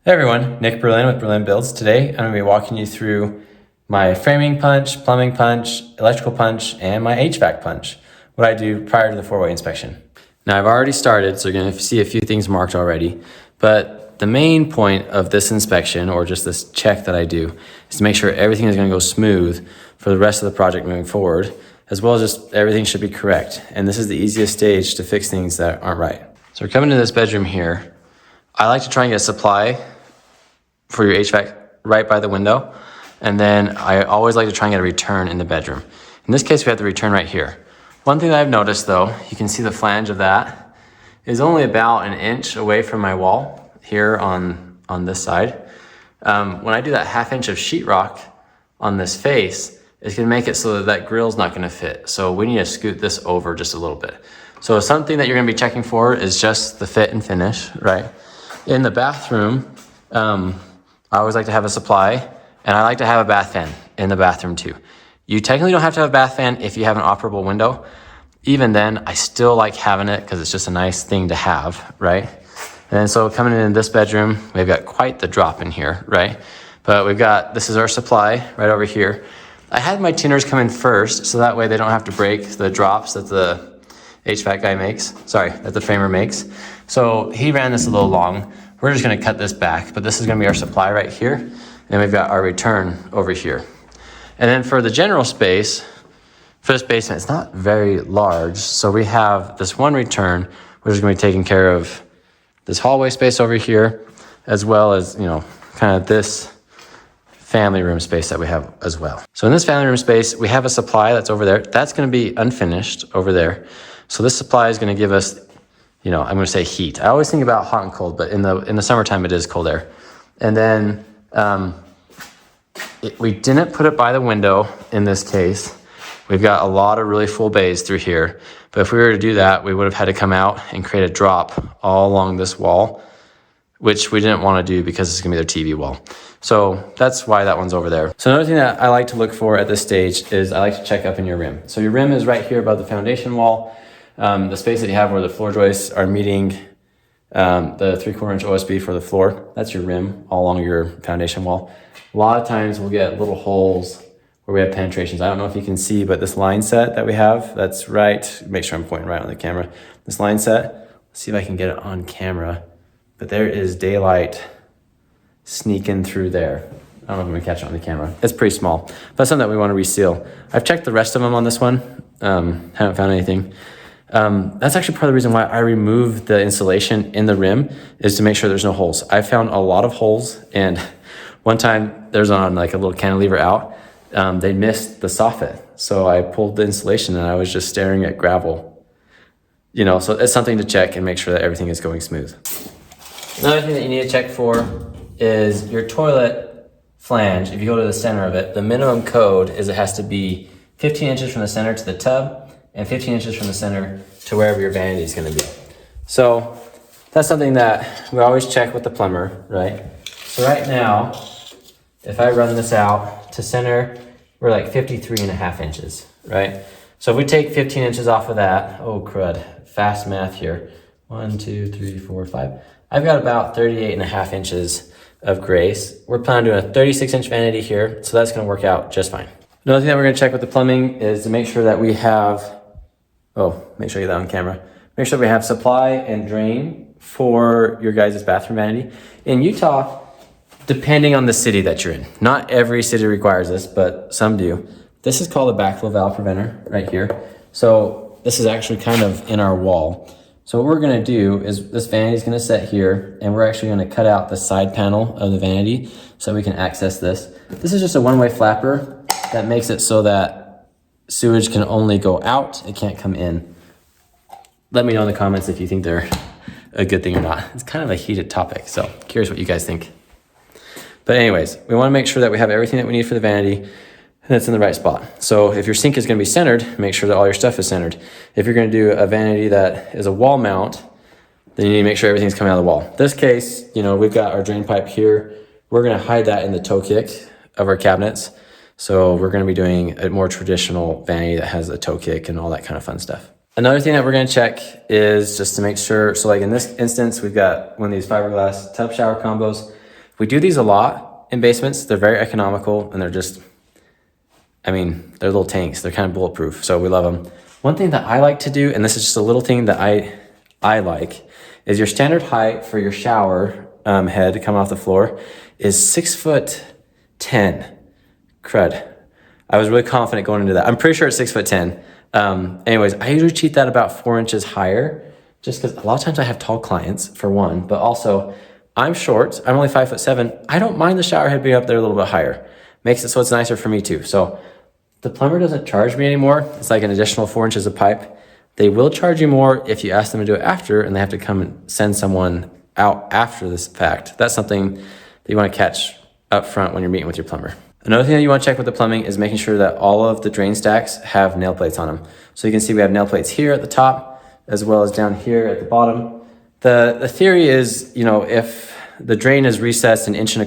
Hey everyone, Nick Berlin with Berlin Builds. Today I'm going to be walking you through my framing punch, plumbing punch, electrical punch, and my HVAC punch, what I do prior to the four-way inspection. Now I've already started, so you're going to see a few things marked already, but the main point of this inspection, or just this check that I do, is to make sure everything is going to go smooth for the rest of the project moving forward, as well as just everything should be correct. And this is the easiest stage to fix things that aren't right. So we're coming to this bedroom here. I like to try and get a supply for your HVAC right by the window. And then I always like to try and get a return in the bedroom. In this case, we have the return right here. One thing that I've noticed though, you can see the flange of that is only about an inch away from my wall here on this side. When I do that ½ inch of sheetrock on this face, it's gonna make it so that that grill's not gonna fit. So we need to scoot this over just a little bit. So something that you're gonna be checking for is just the fit and finish, right? In the bathroom, I always like to have a supply, and I like to have a bath fan in the bathroom too. You technically don't have to have a bath fan if you have an operable window. Even then, I still like having it because it's just a nice thing to have, right? And then so coming in this bedroom, we've got quite the drop in here, right? But we've got, this is our supply right over here. I had my tuners come in first, so that way they don't have to break the drops that the HVAC guy makes, that the framer makes. So he ran this a little long. We're just gonna cut this back, but this is gonna be our supply right here. And we've got our return over here. And then for the general space, for this basement, it's not very large. So we have this one return, which is gonna be taking care of this hallway space over here, as well as, kind of this family room space that we have as well. So in this family room space, we have a supply that's over there. That's gonna be unfinished over there. So this supply is gonna give us, I'm gonna say heat. I always think about hot and cold, but in the summertime, it is cold air. And then we didn't put it by the window in this case. We've got a lot of really full bays through here. But if we were to do that, we would have had to come out and create a drop all along this wall, which we didn't want to do because it's gonna be their TV wall. So that's why that one's over there. So another thing that I like to look for at this stage is I like to check up in your rim. So your rim is right here above the foundation wall. The space that you have where the floor joists are meeting the 3/4 inch OSB for the floor, that's your rim all along your foundation wall. A lot of times we'll get little holes where we have penetrations. I don't know if you can see, but this line set that we have, that's right, make sure I'm pointing right on the camera. This line set, let's see if I can get it on camera, but there is daylight sneaking through there. I don't know if I'm gonna catch it on the camera. It's pretty small. That's something that we wanna reseal. I've checked the rest of them on this one, haven't found anything. That's actually part of the reason why I removed the insulation in the rim, is to make sure there's no holes. I found a lot of holes, and one time there's on like a little cantilever out, they missed the soffit. So I pulled the insulation and I was just staring at gravel. So it's something to check and make sure that everything is going smooth. Another thing that you need to check for is your toilet flange. If you go to the center of it, the minimum code is it has to be 15 inches from the center to the tub, and 15 inches from the center to wherever your vanity is gonna be. So that's something that we always check with the plumber, right? So right now, if I run this out to center, we're like 53.5 inches, right? So if we take 15 inches off of that, oh crud, fast math here. 1, 2, 3, 4, 5. I've got about 38.5 inches of grace. We're planning on doing a 36-inch vanity here, so that's gonna work out just fine. Another thing that we're gonna check with the plumbing is to make sure that we have, make sure you get that on camera. Make sure we have supply and drain for your guys' bathroom vanity. In Utah, depending on the city that you're in, not every city requires this, but some do. This is called a backflow valve preventer right here. So this is actually kind of in our wall. So what we're gonna do is this vanity is gonna set here, and we're actually gonna cut out the side panel of the vanity so we can access this. This is just a one-way flapper that makes it so that sewage can only go out, it can't come in. Let me know in the comments if you think they're a good thing or not. It's kind of a heated topic, so curious what you guys think. But anyways, we wanna make sure that we have everything that we need for the vanity and it's in the right spot. So if your sink is gonna be centered, make sure that all your stuff is centered. If you're gonna do a vanity that is a wall mount, then you need to make sure everything's coming out of the wall. This case, we've got our drain pipe here. We're gonna hide that in the toe kick of our cabinets. So we're gonna be doing a more traditional vanity that has a toe kick and all that kind of fun stuff. Another thing that we're gonna check is just to make sure, so like in this instance, we've got one of these fiberglass tub shower combos. We do these a lot in basements. They're very economical and they're just, I mean, they're little tanks. They're kind of bulletproof, so we love them. One thing that I like to do, and this is just a little thing that I like, is your standard height for your shower head to come off the floor is 6'10". Crud. I was really confident going into that. I'm pretty sure it's 6'10". Anyways, I usually cheat that about 4 inches higher, just because a lot of times I have tall clients, for one, but also I'm short. I'm only 5'7". I don't mind the shower head being up there a little bit higher. Makes it so it's nicer for me too. So the plumber doesn't charge me anymore. It's like an additional 4 inches of pipe. They will charge you more if you ask them to do it after, and they have to come and send someone out after this fact. That's something that you want to catch up front when you're meeting with your plumber. Another thing that you want to check with the plumbing is making sure that all of the drain stacks have nail plates on them. So you can see we have nail plates here at the top, as well as down here at the bottom. The theory is, you know, if the drain is recessed 1.25 inches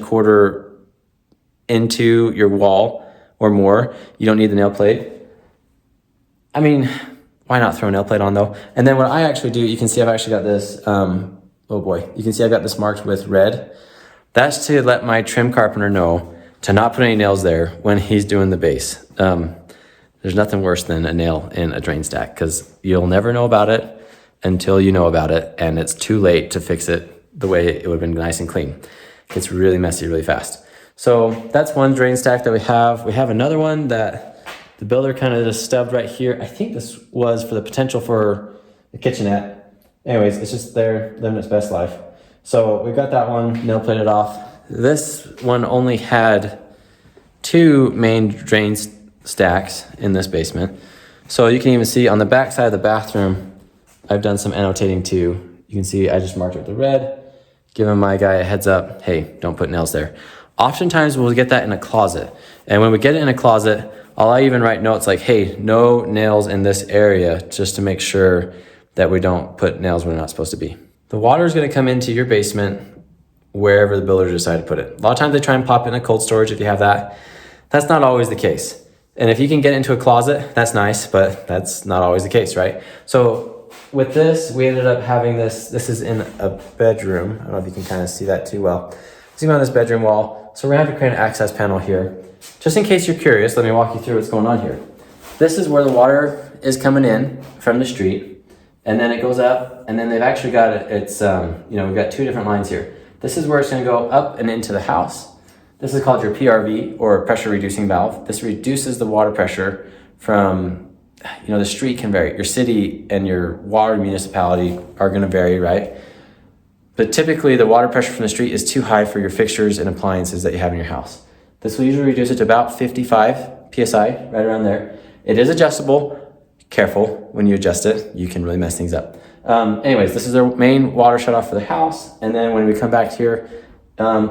into your wall or more, you don't need the nail plate. I mean, why not throw a nail plate on though? And then what I actually do, you can see I've actually got this, oh boy, you can see I've got this marked with red. That's to let my trim carpenter know to not put any nails there when he's doing the base. There's nothing worse than a nail in a drain stack, because you'll never know about it until you know about it, and it's too late to fix it the way it would have been nice and clean. It gets really messy really fast. So that's one drain stack that we have. We have another one that the builder kind of just stubbed right here. I think this was for the potential for the kitchenette. Anyways, it's just there living its best life. So we've got that one nail plated off. This one only had 2 main drain stacks in this basement. So you can even see on the back side of the bathroom, I've done some annotating too. You can see I just marked it with the red, giving my guy a heads up, hey, don't put nails there. Oftentimes we'll get that in a closet. And when we get it in a closet, I'll even write notes like, hey, no nails in this area, just to make sure that we don't put nails where they're not supposed to be. The water is gonna come into your basement wherever the builders decide to put it. A lot of times they try and pop it in a cold storage if you have that. That's not always the case. And if you can get into a closet, that's nice, but that's not always the case, right? So with this, we ended up having this is in a bedroom. I don't know if you can kind of see that too well. Zoom on this bedroom wall. So we're gonna have to create an access panel here. Just in case you're curious, let me walk you through what's going on here. This is where the water is coming in from the street, and then it goes up, and then they've actually got it, it's, you know, we've got 2 different lines here. This is where it's gonna go up and into the house. This is called your PRV, or pressure reducing valve. This reduces the water pressure from, you know, the street can vary. Your city and your water municipality are gonna vary, right? But typically the water pressure from the street is too high for your fixtures and appliances that you have in your house. This will usually reduce it to about 55 PSI, right around there. It is adjustable. Careful when you adjust it, you can really mess things up. Anyways, this is their main water shutoff for the house. And then when we come back here,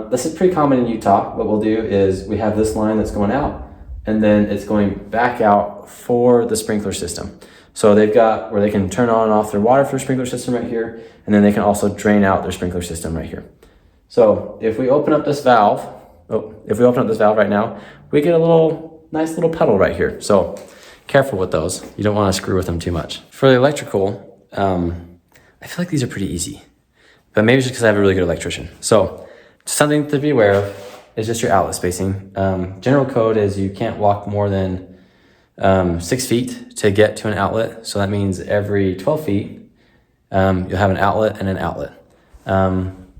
this is pretty common in Utah. What we'll do is we have this line that's going out, and then it's going back out for the sprinkler system. So they've got where they can turn on and off their water for their sprinkler system right here, and then they can also drain out their sprinkler system right here. So if we open up this valve, right now, we get a nice little puddle right here. So careful with those. You don't want to screw with them too much. For the electrical, I feel like these are pretty easy, but maybe it's just because I have a really good electrician. So something to be aware of is just your outlet spacing. General code is you can't walk more than 6 feet to get to an outlet. So that means every 12 feet, you'll have an outlet and an outlet.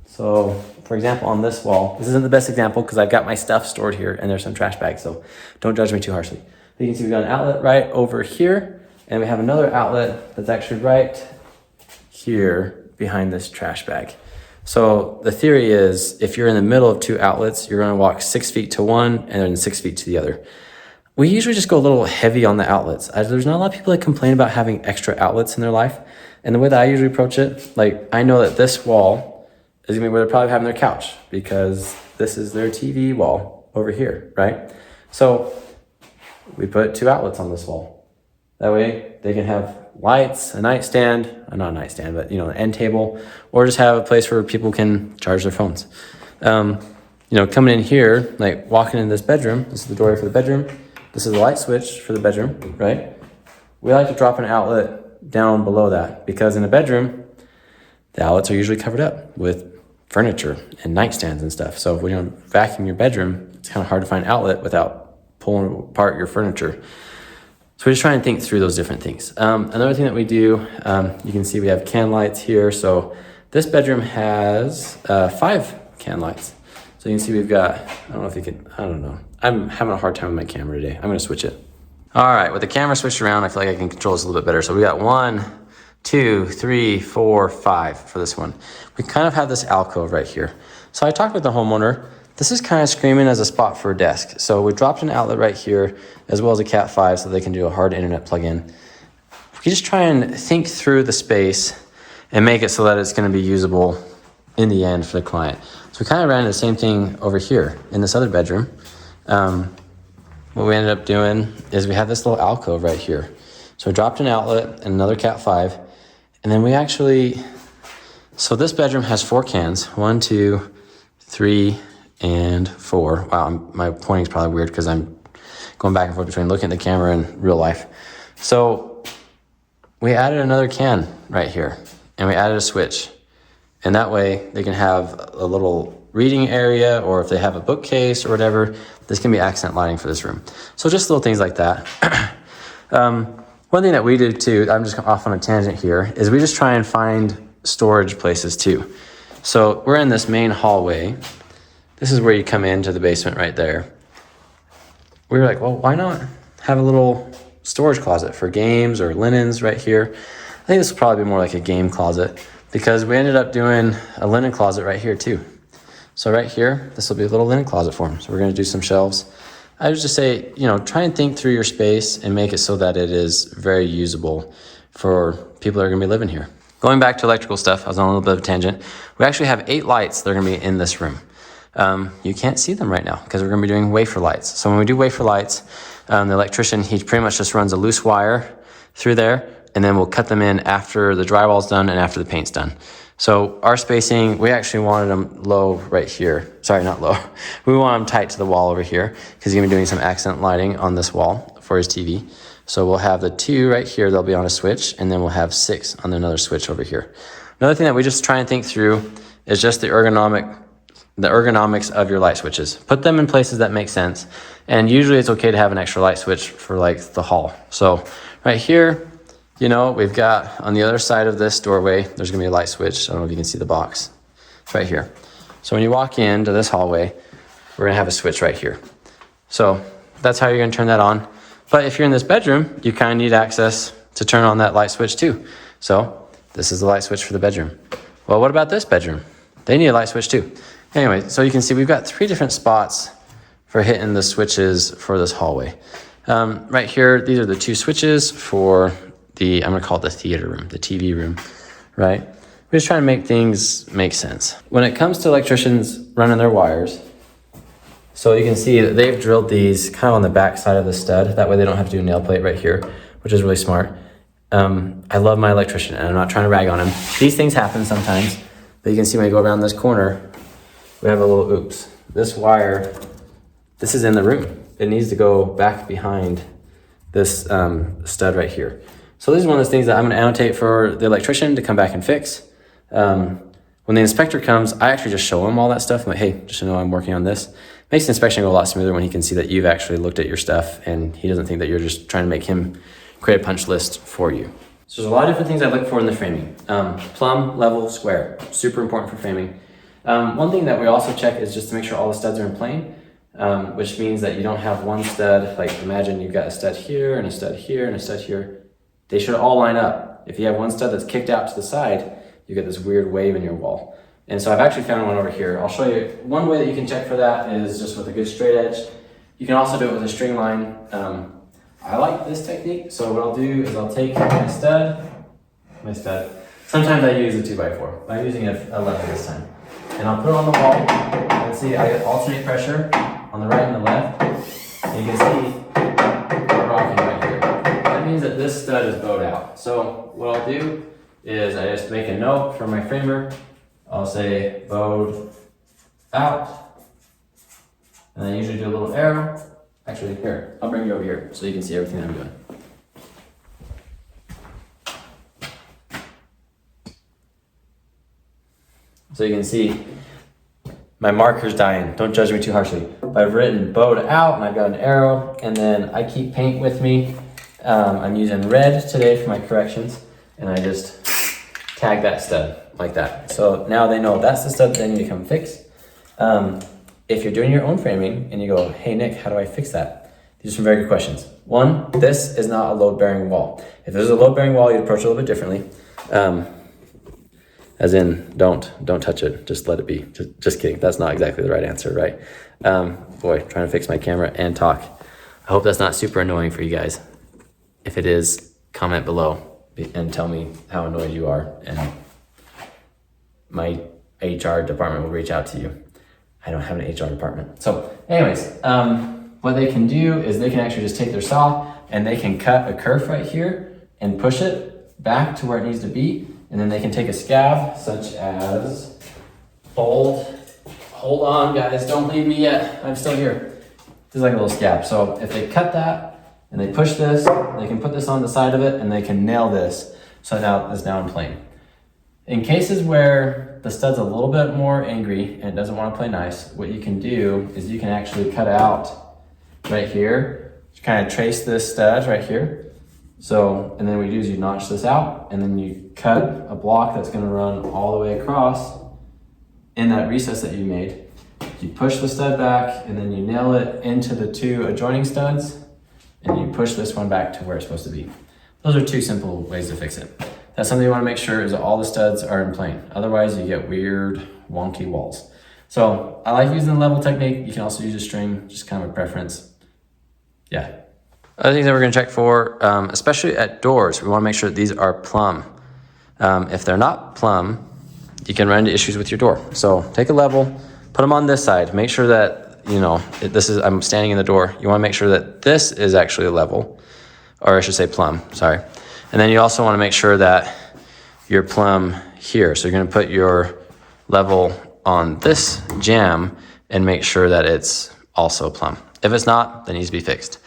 So for example, on this wall, this isn't the best example because I've got my stuff stored here and there's some trash bags, so don't judge me too harshly. But you can see we've got an outlet right over here, and we have another outlet that's actually right here behind this trash bag. So the theory is if you're in the middle of 2 outlets, you're gonna walk 6 feet to one and then 6 feet to the other. We usually just go a little heavy on the outlets. There's not a lot of people that complain about having extra outlets in their life. And the way that I usually approach it, like I know that this wall is gonna be where they're probably having their couch because this is their TV wall over here, right? So we put 2 outlets on this wall. That way they can have lights, a nightstand, not a nightstand, but you know, an end table, or just have a place where people can charge their phones. You know, coming in here, like walking in this bedroom, this is the doorway for the bedroom. This is the light switch for the bedroom, right? We like to drop an outlet down below that because in a bedroom, the outlets are usually covered up with furniture and nightstands and stuff. So when you vacuum your bedroom, it's kind of hard to find outlet without pulling apart your furniture. So we just try and think through those different things. Another thing that we do, you can see we have can lights here. So this bedroom has 5 can lights. So you can see we've got, I don't know if you can, I don't know. I'm having a hard time with my camera today. I'm gonna switch it. All right, with the camera switched around, I feel like I can control this a little bit better. So we got 1, 2, 3, 4, 5 for this one. We kind of have this alcove right here. So I talked with the homeowner. This is kind of screaming as a spot for a desk. So we dropped an outlet right here, as well as a Cat 5, so they can do a hard internet plug-in. We just try and think through the space and make it so that it's gonna be usable in the end for the client. So we kind of ran into the same thing over here in this other bedroom. What we ended up doing is we have this little alcove right here. So we dropped an outlet and another Cat 5, and then we actually, so this bedroom has 4 cans, 1, 2, 3, and 4. Wow, my pointing's probably weird because I'm going back and forth between looking at the camera and real life. So we added another can right here, and we added a switch. And that way they can have a little reading area, or if they have a bookcase or whatever, this can be accent lighting for this room. So just little things like that. One thing that we do too, I'm just off on a tangent here, is we just try and find storage places too. So we're in this main hallway. This is where you come into the basement right there. We were like, well, why not have a little storage closet for games or linens right here? I think this will probably be more like a game closet, because we ended up doing a linen closet right here too. So right here, this will be a little linen closet for them. So we're gonna do some shelves. I would just say, try and think through your space and make it so that it is very usable for people that are gonna be living here. Going back to electrical stuff, I was on a little bit of a tangent. We actually have 8 lights that are gonna be in this room. You can't see them right now because we're gonna be doing wafer lights. So when we do wafer lights, the electrician, he pretty much just runs a loose wire through there, and then we'll cut them in after the drywall's done and after the paint's done. So our spacing, we actually wanted them low right here. Sorry, not low. We want them tight to the wall over here because he's gonna be doing some accent lighting on this wall for his TV. So we'll have the 2 right here, they'll be on a switch, and then we'll have 6 on another switch over here. Another thing that we just try and think through is just the ergonomics of your light switches. Put them in places that make sense. And usually it's okay to have an extra light switch for like the hall. So right here, we've got on the other side of this doorway, there's gonna be a light switch. I don't know if you can see the box. It's right here. So when you walk into this hallway, we're gonna have a switch right here. So that's how you're gonna turn that on. But if you're in this bedroom, you kind of need access to turn on that light switch too. So this is the light switch for the bedroom. Well, what about this bedroom? They need a light switch too. Anyway, so you can see we've got 3 different spots for hitting the switches for this hallway. Right here, these are the 2 switches for I'm gonna call it the theater room, the TV room, right? We're just trying to make things make sense. When it comes to electricians running their wires, so you can see that they've drilled these kind of on the back side of the stud. That way they don't have to do a nail plate right here, which is really smart. I love my electrician, and I'm not trying to rag on him. These things happen sometimes, but you can see when you go around this corner, we have a little oops. This wire, this is in the room. It needs to go back behind this stud right here. So this is one of those things that I'm gonna annotate for the electrician to come back and fix. When the inspector comes, I actually just show him all that stuff. I'm like, hey, just so you know I'm working on this. Makes the inspection go a lot smoother when he can see that you've actually looked at your stuff and he doesn't think that you're just trying to make him create a punch list for you. So there's a lot of different things I look for in the framing. Plumb, level, square, super important for framing. One thing that we also check is just to make sure all the studs are in plane, which means that you don't have one stud, like imagine you've got a stud here and a stud here and a stud here. They should all line up. If you have one stud that's kicked out to the side, you get this weird wave in your wall. And so I've actually found one over here. I'll show you. One way that you can check for that is just with a good straight edge. You can also do it with a string line. I like this technique. So what I'll do is I'll take my stud. Sometimes I use a 2x4. I'm using a 11 this time. And I'll put it on the wall. And see, I get alternate pressure on the right and the left. And you can see we're rocking right here. That means that this stud is bowed out. So what I'll do is I just make a note from my framer. I'll say bowed out. And I usually do a little arrow. Actually, here, I'll bring you over here so you can see everything I'm doing. So you can see my marker's dying. Don't judge me too harshly. But I've written bowed out and I've got an arrow, and then I keep paint with me. I'm using red today for my corrections, and I just tag that stud like that. So now they know that's the stud that they need to come fix. If you're doing your own framing and you go, hey Nick, how do I fix that? These are some very good questions. One, this is not a load-bearing wall. If this is a load-bearing wall, you'd approach it a little bit differently. As in, don't touch it, just let it be. Just kidding, that's not exactly the right answer, right? Boy, trying to fix my camera and talk. I hope that's not super annoying for you guys. If it is, comment below and tell me how annoyed you are, and my HR department will reach out to you. I don't have an HR department. So anyways, what they can do is they can actually just take their saw and they can cut a kerf right here and push it back to where it needs to be. And then they can take a scab such as, hold on guys, don't leave me yet, I'm still here. This is like a little scab. So if they cut that and they push this, they can put this on the side of it and they can nail this. So now it's now in plane. In cases where the stud's a little bit more angry and it doesn't want to play nice, what you can do is you can actually cut out right here, kind of trace this stud right here. So, and then what you do is you notch this out and then you cut a block that's going to run all the way across in that recess that you made. You push the stud back and then you nail it into the two adjoining studs and you push this one back to where it's supposed to be. Those are two simple ways to fix it. That's something you want to make sure is that all the studs are in plane. Otherwise you get weird, wonky walls. So I like using the level technique. You can also use a string, just kind of a preference. Yeah. Other things that we're going to check for, especially at doors, we want to make sure that these are plumb. If they're not plumb, you can run into issues with your door. So take a level, put them on this side. Make sure that, you know, I'm standing in the door. You want to make sure that this is actually a level, or I should say plumb, sorry. And then you also want to make sure that you're plumb here. So you're going to put your level on this jamb and make sure that it's also plumb. If it's not, that needs to be fixed.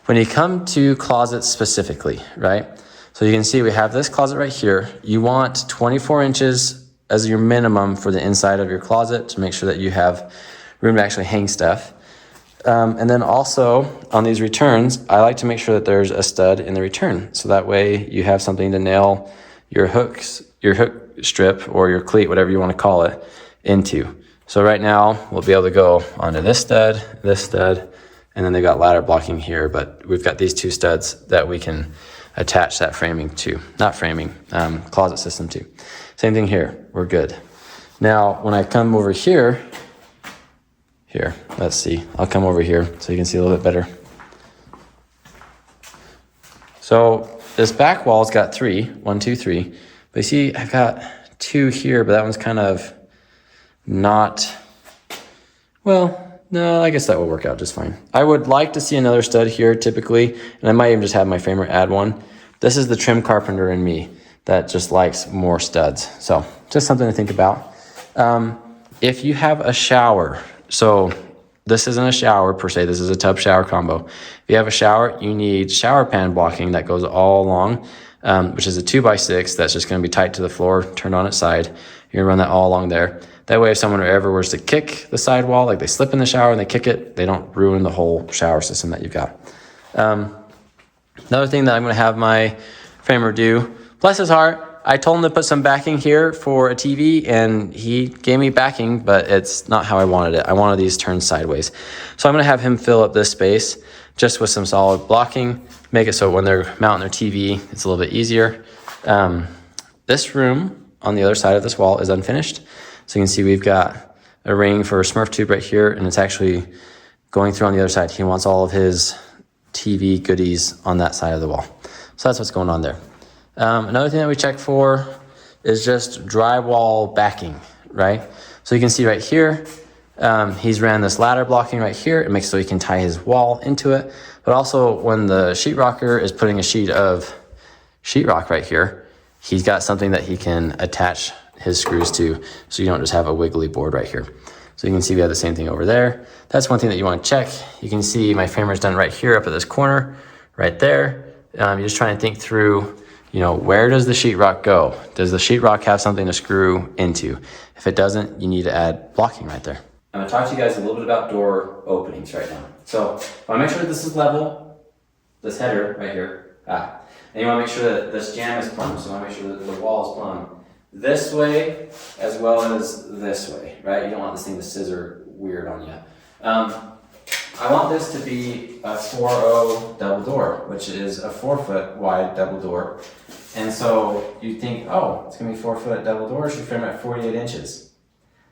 When you come to closets specifically, right? So you can see we have this closet right here. You want 24 inches as your minimum for the inside of your closet to make sure that you have room to actually hang stuff. And then also on these returns, I like to make sure that there's a stud in the return. So that way you have something to nail your hook strip or your cleat, whatever you want to call it, into. So right now we'll be able to go onto this stud, and then they've got ladder blocking here, but we've got these two studs that we can attach that framing to, closet system to. Same thing here, we're good. Now, when I come over here, let's see, I'll come over here so you can see a little bit better. So this back wall's got 3, 1, 2, 3, but you see I've got 2 here, but that one's kind of not, well, no, I guess that will work out just fine. I would like to see another stud here typically, and I might even just have my framer add one. This is the trim carpenter in me that just likes more studs. So just something to think about. If you have a shower, so this isn't a shower per se, this is a tub shower combo. If you have a shower, you need shower pan blocking that goes all along, which is a 2x6 that's just gonna be tight to the floor, turned on its side. You're gonna run that all along there. That way if someone ever was to kick the sidewall, like they slip in the shower and they kick it, they don't ruin the whole shower system that you've got. Another thing that I'm gonna have my framer do, bless his heart, I told him to put some backing here for a TV and he gave me backing, but it's not how I wanted it. I wanted these turned sideways. So I'm gonna have him fill up this space just with some solid blocking, make it so when they're mounting their TV, it's a little bit easier. This room on the other side of this wall is unfinished. So you can see we've got a ring for a Smurf tube right here, and it's actually going through on the other side. He wants all of his TV goodies on that side of the wall. So that's what's going on there. Another thing that we check for is just drywall backing, right? So you can see right here, he's ran this ladder blocking right here. It makes it so he can tie his wall into it. But also when the sheetrocker is putting a sheet of sheetrock right here, he's got something that he can attach his screws to, so you don't just have a wiggly board right here. So you can see we have the same thing over there. That's one thing that you want to check. You can see my framer's done right here up at this corner, right there. You're just trying to think through, you know, where does the sheetrock go? Does the sheetrock have something to screw into? If it doesn't, you need to add blocking right there. I'm gonna talk to you guys a little bit about door openings right now. So I wanna make sure that this is level, this header right here, and you wanna make sure that this jamb is plumb. So I wanna make sure that the wall is plumb this way as well as this way, right? You don't want this thing to scissor weird on you. I want this to be a 4.0 double door, which is a 4 foot wide double door. And so you think, oh, it's gonna be 4 foot double door, it should frame at 48 inches.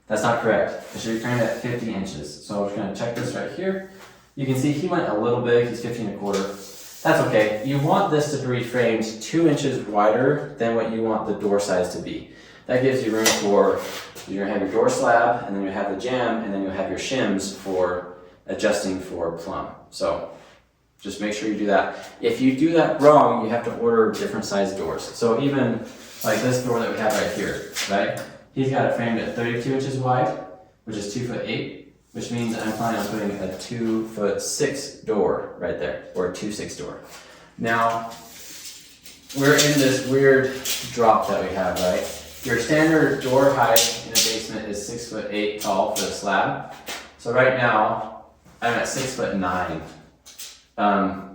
That's not correct. It should be framed at 50 inches. So we're gonna check this right here. You can see he went a little big, he's 15.25. That's okay. You want this to be framed 2 inches wider than what you want the door size to be. That gives you room for, you're gonna have your door slab, and then you have the jamb, and then you'll have your shims for adjusting for plumb. So just make sure you do that. If you do that wrong, you have to order different size doors. So even like this door that we have right here, right? He's got it framed at 32 inches wide, which is 2'8", which means I'm planning on putting a 2'6" door right there, or a 2'6" door. Now, we're in this weird drop that we have, right? Your standard door height in a basement is 6'8" tall for the slab. So right now, I'm at 6'9",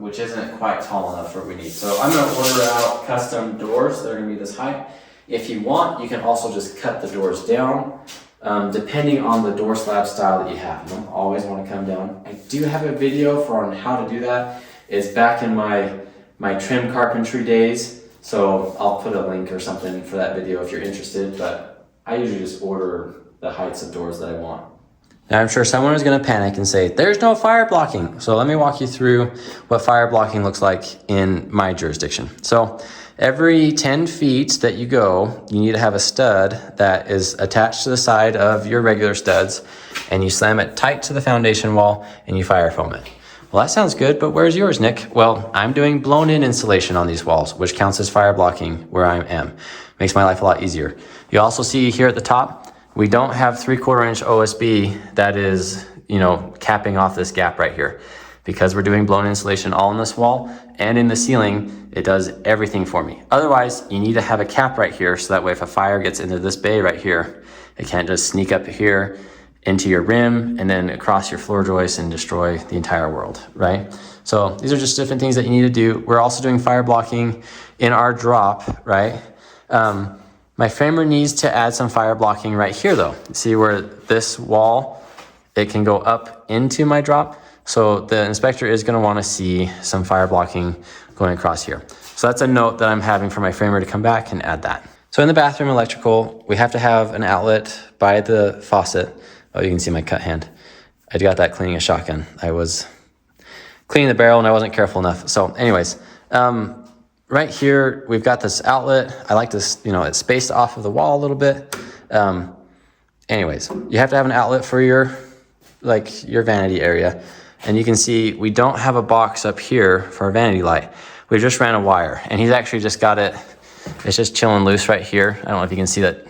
which isn't quite tall enough for what we need. So I'm gonna order out custom doors that are gonna be this height. If you want, you can also just cut the doors down, depending on the door slab style that you have. You don't always wanna come down. I do have a video on how to do that. It's back in my trim carpentry days. So I'll put a link or something for that video if you're interested, but I usually just order the heights of doors that I want. Now I'm sure someone is gonna panic and say, there's no fire blocking. So let me walk you through what fire blocking looks like in my jurisdiction. So every 10 feet that you go, you need to have a stud that is attached to the side of your regular studs, and you slam it tight to the foundation wall and you fire foam it. Well, that sounds good, but where's yours, Nick? Well, I'm doing blown-in insulation on these walls, which counts as fire blocking where I am. Makes my life a lot easier. You also see here at the top, we don't have 3/4 inch OSB that is, you know, capping off this gap right here. Because we're doing blown insulation all in this wall and in the ceiling, it does everything for me. Otherwise, you need to have a cap right here so that way if a fire gets into this bay right here, it can't just sneak up here into your rim and then across your floor joist and destroy the entire world, right? So these are just different things that you need to do. We're also doing fire blocking in our drop, right? My framer needs to add some fire blocking right here though. See where this wall, it can go up into my drop. So the inspector is gonna wanna see some fire blocking going across here. So that's a note that I'm having for my framer to come back and add that. So in the bathroom electrical, we have to have an outlet by the faucet. Oh, you can see my cut hand. I got that cleaning a shotgun. I was cleaning the barrel and I wasn't careful enough. So anyways, right here, we've got this outlet. I like this, you know, it's spaced off of the wall a little bit. Anyways, you have to have an outlet for your vanity area. And you can see we don't have a box up here for our vanity light. We just ran a wire and he's actually just got it, it's just chilling loose right here. I don't know if you can see that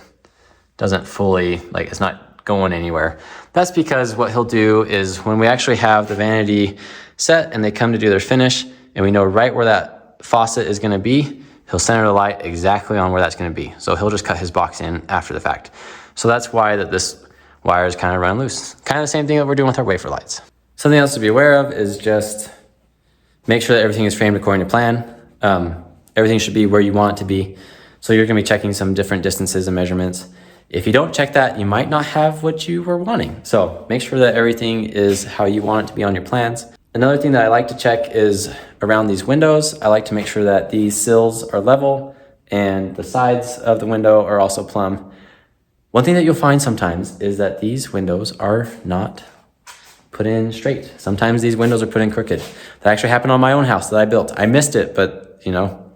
doesn't fully, like it's not going anywhere. That's because what he'll do is when we actually have the vanity set and they come to do their finish and we know right where that faucet is gonna be, he'll center the light exactly on where that's gonna be. So he'll just cut his box in after the fact. So that's why that this wire is kind of run loose. Kind of the same thing that we're doing with our wafer lights. Something else to be aware of is just make sure that everything is framed according to plan. Everything should be where you want it to be. So you're gonna be checking some different distances and measurements. If you don't check that, you might not have what you were wanting. So make sure that everything is how you want it to be on your plans. Another thing that I like to check is around these windows. I like to make sure that these sills are level and the sides of the window are also plumb. One thing that you'll find sometimes is that these windows are not put in straight. Sometimes these windows are put in crooked. That actually happened on my own house that I built. I missed it, but you know,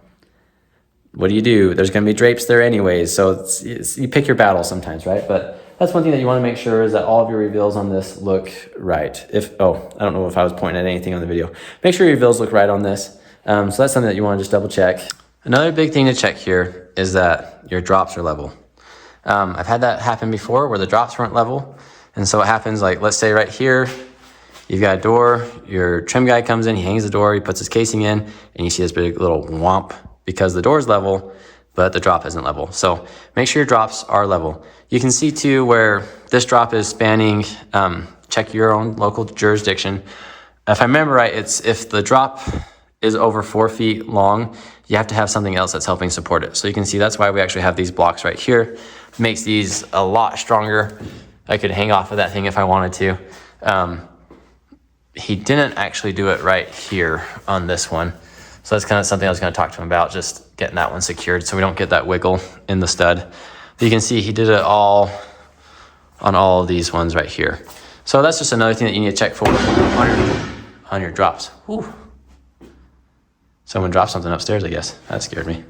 what do? There's gonna be drapes there anyways, so you pick your battle sometimes, right? But that's one thing that you wanna make sure is that all of your reveals on this look right. I don't know if I was pointing at anything on the video. Make sure your reveals look right on this. So that's something that you wanna just double check. Another big thing to check here is that your drops are level. I've had that happen before where the drops weren't level. And so it happens like, let's say right here, you've got a door, your trim guy comes in, he hangs the door, he puts his casing in, and you see this big little whomp because the door's level, but the drop isn't level. So make sure your drops are level. You can see too where this drop is spanning, check your own local jurisdiction. If I remember right, it's if the drop is over 4 feet long, you have to have something else that's helping support it. So you can see that's why we actually have these blocks right here. Makes these a lot stronger. I could hang off of that thing if I wanted to. He didn't actually do it right here on this one. So that's kind of something I was going to talk to him about, just getting that one secured so we don't get that wiggle in the stud. But you can see he did it all on all of these ones right here. So that's just another thing that you need to check for on your drops. Whew. Someone dropped something upstairs, I guess. That scared me.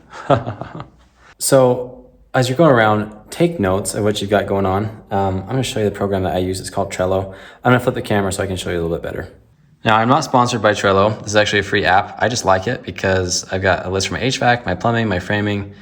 So as you're going around, take notes of what you've got going on. I'm going to show you the program that I use. It's called Trello. I'm going to flip the camera so I can show you a little bit better. Now, I'm not sponsored by Trello. This is actually a free app. I just like it because I've got a list for my HVAC, my plumbing, my framing,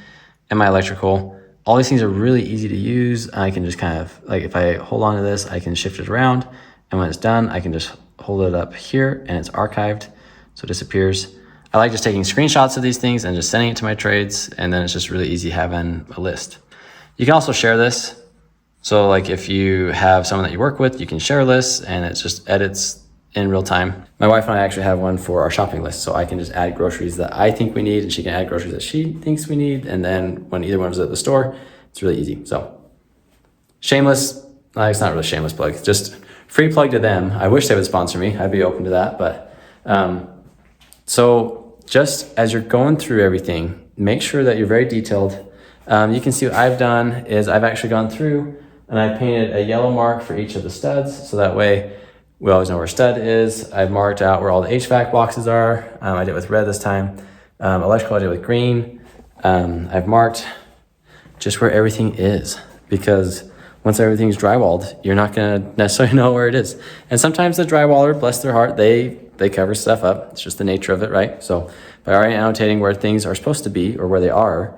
and my electrical. All these things are really easy to use. I can just kind of, like if I hold on to this, I can shift it around. And when it's done, I can just hold it up here and it's archived, so it disappears. I like just taking screenshots of these things and just sending it to my trades. And then it's just really easy having a list. You can also share this. So like if you have someone that you work with, you can share lists and it just edits in real time. My wife and I actually have one for our shopping list. So I can just add groceries that I think we need and she can add groceries that she thinks we need. And then when either one's at the store, it's really easy. So shameless, it's not really shameless plug, just free plug to them. I wish they would sponsor me. I'd be open to that. But so just as you're going through everything, make sure that you're very detailed. You can see what I've done is I've actually gone through and I painted a yellow mark for each of the studs. So that way we always know where stud is. I've marked out where all the HVAC boxes are. I did it with red this time. Electrical I did with green. I've marked just where everything is because once everything's drywalled, you're not gonna necessarily know where it is. And sometimes the drywaller, bless their heart, they cover stuff up. It's just the nature of it, right? So by already annotating where things are supposed to be or where they are,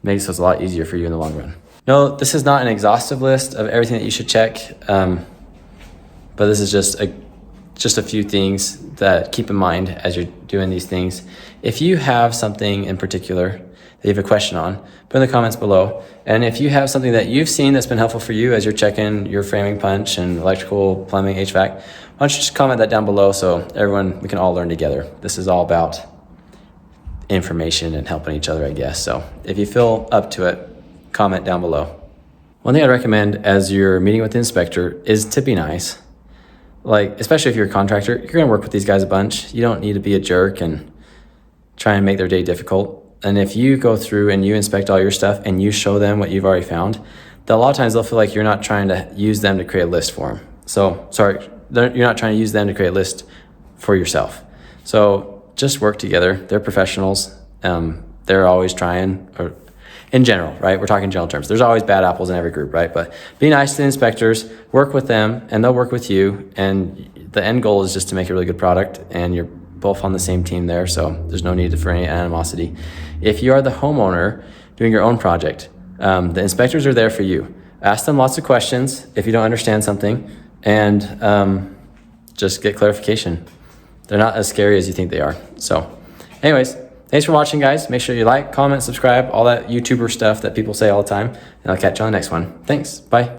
makes it a lot easier for you in the long run. No, this is not an exhaustive list of everything that you should check. But this is just a few things that keep in mind as you're doing these things. If you have something in particular that you have a question on, put in the comments below. And if you have something that you've seen that's been helpful for you as you're checking your framing punch and electrical, plumbing, HVAC, why don't you just comment that down below so we can all learn together. This is all about information and helping each other, I guess. So if you feel up to it, comment down below. One thing I'd recommend as you're meeting with the inspector is to be nice. Like, especially if you're a contractor, you're gonna work with these guys a bunch. You don't need to be a jerk and try and make their day difficult. And if you go through and you inspect all your stuff and you show them what you've already found, a lot of times they'll feel like you're not trying to use them to create a list for them. So, you're not trying to use them to create a list for yourself. So just work together. They're professionals. They're always trying, or in general, right? We're talking general terms. There's always bad apples in every group, right? But be nice to the inspectors, work with them, and they'll work with you. And the end goal is just to make a really good product, and you're both on the same team there, so there's no need for any animosity. If you are the homeowner doing your own project, the inspectors are there for you. Ask them lots of questions if you don't understand something, and just get clarification. They're not as scary as you think they are. So anyways, thanks for watching, guys. Make sure you like, comment, subscribe, all that YouTuber stuff that people say all the time. And I'll catch you on the next one. Thanks. Bye.